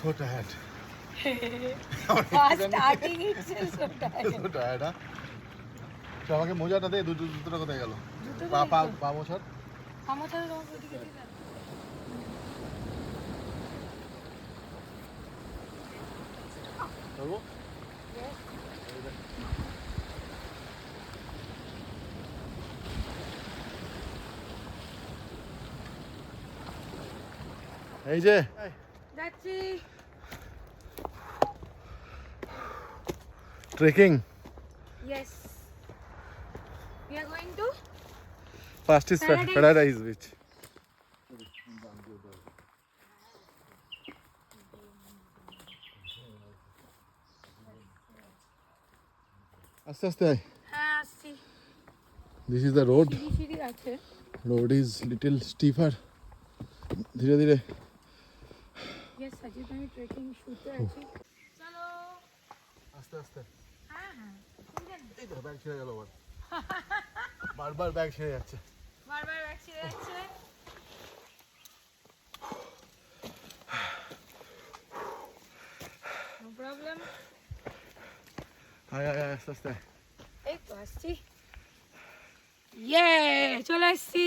so tired. Starting itself so tired. So tired, huh? চল আমাকে মোজাটা দে, দুটোটা কোথায় গেল? পা মোছার? পা মোছার তোমাকে ওদিকে দিয়ে দাও। করবো? এই যে যাচ্ছি। Trekking Yes. We are going to first is paradise beach. আস্তে আস্তে আয়। হ্যাঁ আসছি। This is the road. সিঁড়ি আছে। Road is little steeper. ধীরে ধীরে। Yes, আজকে আমি ট্রেকিং শুতে আছি। চলো। আস্তে আস্তে। হ্যাঁ হ্যাঁ। এই তো ব্যাগ ছিঁড়ে গেল আবার। বারবার ব্যাগ ছিঁড়ে যাচ্ছে। বারবার ব্যাগ ছিঁড়ে যাচ্ছে। No problem. আয় আয় আয় আস্তে আস্তে। এই তো আসছি। ইয়ে চলে আসছি।